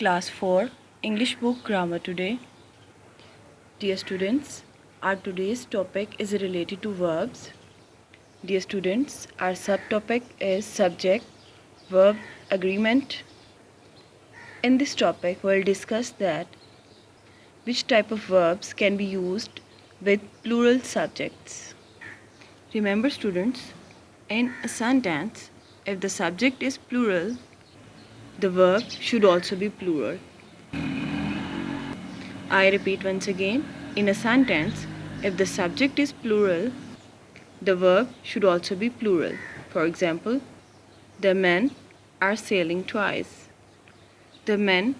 Class 4 English book Grammar today. Dear students, our today's topic is related to verbs. Dear students, our subtopic is subject, verb, agreement. In this topic, we'll discuss that which type of verbs can be used with plural subjects. Remember students, in a sentence, if the subject is plural, the verb should also be plural. I repeat once again, in a sentence, if the subject is plural, the verb should also be plural. For example, the men are sailing twice. The men,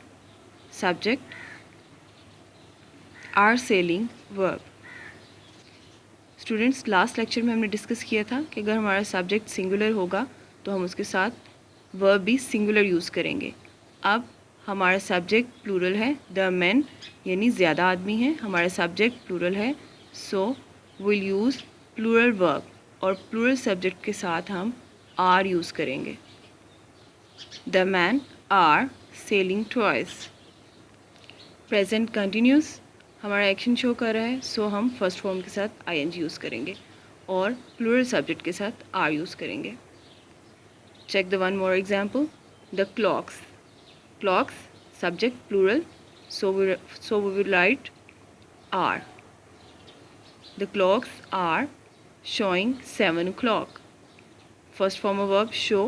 subject, are sailing, verb. Students, last lecture में हमने discuss किया था कि अगर हमारा subject singular होगा तो हम उसके साथ वर्ब भी सिंगुलर यूज़ करेंगे. अब हमारा सब्जेक्ट प्लूरल है, द मैन यानी ज़्यादा आदमी हैं. हमारा सब्जेक्ट प्लूरल है, so will use plural verb और प्लूरल सब्जेक्ट के साथ हम आर यूज़ करेंगे. The man are selling twice. Present continuous हमारा एक्शन शो कर रहा है, सो हम फर्स्ट फॉर्म के साथ आईएनजी यूज़ करेंगे और प्लूरल सब्जेक्ट के साथ आर यूज़ करेंगे. Check the one more example. The clocks. Clocks, subject plural, so we will write are. The clocks are showing 7 o'clock. First form of verb show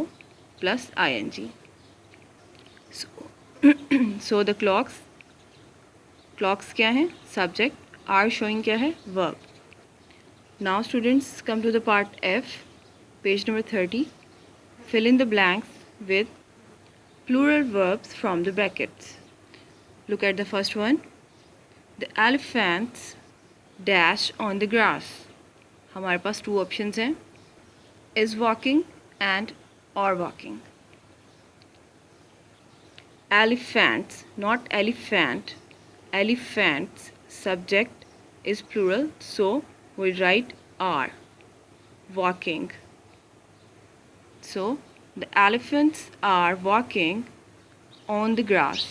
plus ing. So the clocks क्या है? Subject. Are showing क्या है? Verb. Now students, come to the part F, page number 30. Fill in the blanks with plural verbs from the brackets. Look at the first one. The elephants dash on the grass. हमारे पास two options हैं, is walking and are walking. Elephants, not elephant. Elephants, subject is plural, so we write are. Walking. So the elephants are walking on the grass.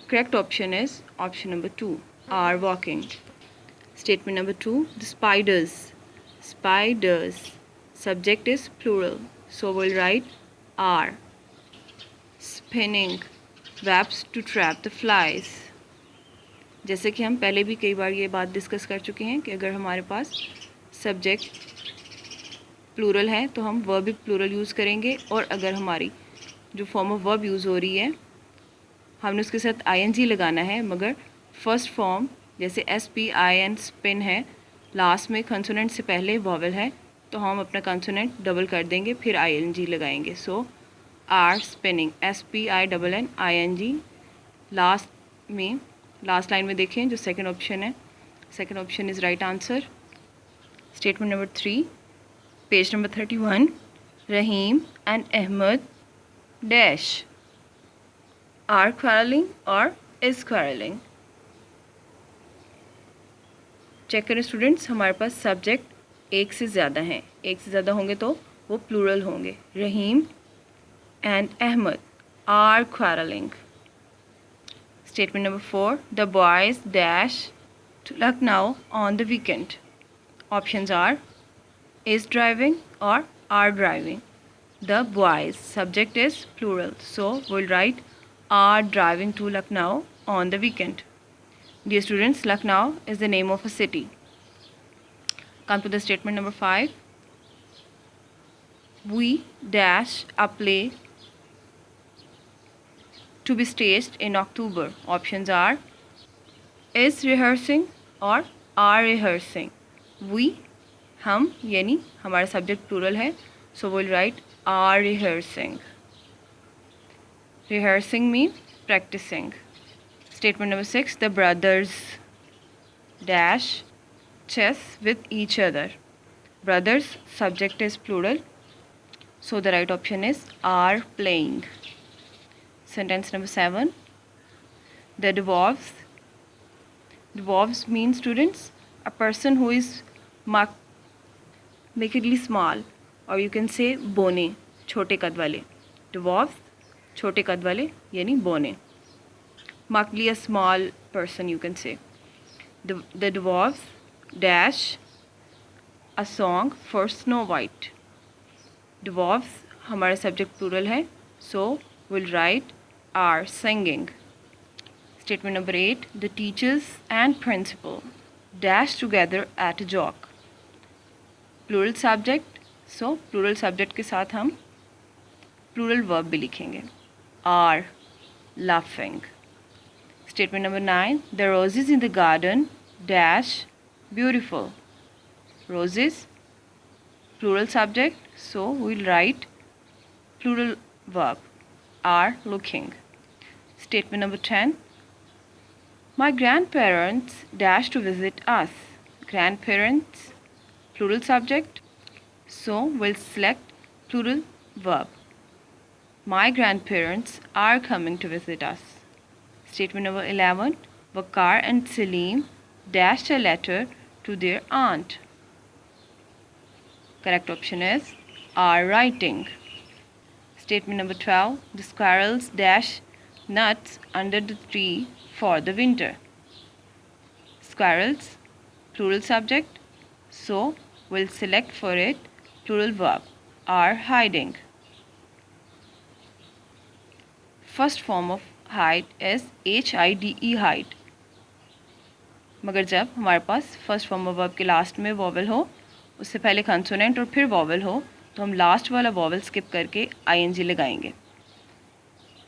Correct option is option number 2, are walking. Statement number 2, the spiders. Spiders, subject is plural, so we'll write are. Spinning, webs to trap the flies. जैसे कि हम पहले भी कई बार ये बात discuss कर चुके हैं कि अगर हमारे पास सब्जेक्ट प्लूरल है तो हम वर्ब भी प्लूरल यूज़ करेंगे, और अगर हमारी जो फॉर्म ऑफ वर्ब यूज़ हो रही है हमने उसके साथ आईएनजी लगाना है, मगर फर्स्ट फॉर्म जैसे SPIN स्पिन है, लास्ट में कंसोनेंट से पहले वॉवल है, तो हम अपना कंसोनेंट डबल कर देंगे फिर आईएनजी लगाएंगे. So are spinning, SPINN ING. Last line में देखें जो सेकेंड ऑप्शन है, second option is right answer. Statement number 3, page number 31. Rahim and Ahmed dash are quarreling or is quarreling. Check करें students, हमारे पास सब्जेक्ट एक से ज़्यादा हैं, एक से ज़्यादा होंगे तो वो प्लूरल होंगे. Rahim and Ahmed are quarreling. Statement number 4, the boys dash to Lucknow on the weekend. Options are is driving or are driving. The boys, subject is plural, so we'll write are driving to Lucknow on the weekend. Dear students, Lucknow is the name of a city. Come to the statement number 5. We dash a play to be staged in October. Options are is rehearsing or are rehearsing. We, हम यानी हमारा subject plural है, so will write are rehearsing. Rehearsing mean practising. Statement number 6, the brothers dash chase with each other. Brothers, subject is plural, so the right option is are playing. Sentence number 7, the dwarfs. Dwarfs mean students a person who is markedly small, or you can say bone, छोटे कद वाले. Dwarfs, छोटे कद वाले यानी बौने. Mowgli, a small person, you can say. The dwarfs dash a song for Snow White. Dwarfs हमारा subject plural है, so we'll write are singing. Statement number 8. The teachers and principal dash together at a jog. Plural subject, so plural subject के साथ हम plural verb भी लिखेंगे. Are laughing. Statement number 9. The roses in the garden dash beautiful. Roses, plural subject, so we'll write plural verb, are looking. Statement number 10. My grandparents dash to visit us. Grandparents, plural subject, so we'll select plural verb. My grandparents are coming to visit us. Statement number 11. Waqar and Salim dashed a letter to their aunt. Correct option is are writing. Statement number 12. The squirrels dash nuts under the tree for the winter. Squirrels, plural subject, so we'll select for it plural verb, are hiding. First form of hide is HIDE, hide. मगर जब हमारे पास first form of verb के last में vowel हो, उससे पहले consonant और फिर वॉवल हो, तो हम लास्ट वाला वॉवल स्किप करके ING लगाएंगे.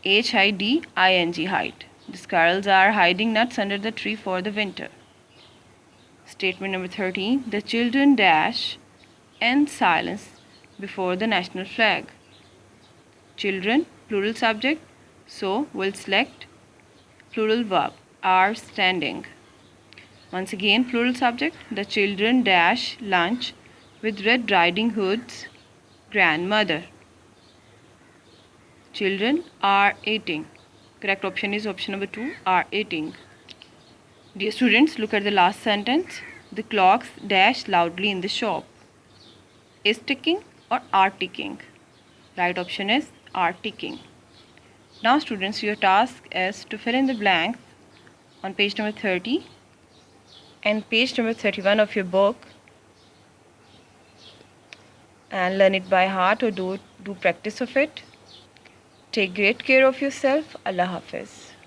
HIDING, hide. The squirrels are hiding nuts under the tree for the winter. Statement number 13. The children dash in silence before the national flag. Children, plural subject, so we'll select plural verb, are standing. Once again, plural subject. The children dash lunch with Red Riding Hood's grandmother. Children are eating. Correct option is option number 2, are eating. Dear students, look at the last sentence. The clocks dash loudly in the shop. Is ticking or are ticking? Right option is are ticking. Now students, your task is to fill in the blanks on page number 30 and page number 31 of your book, and learn it by heart or do practice of it. Take great care of yourself. Allah Hafiz.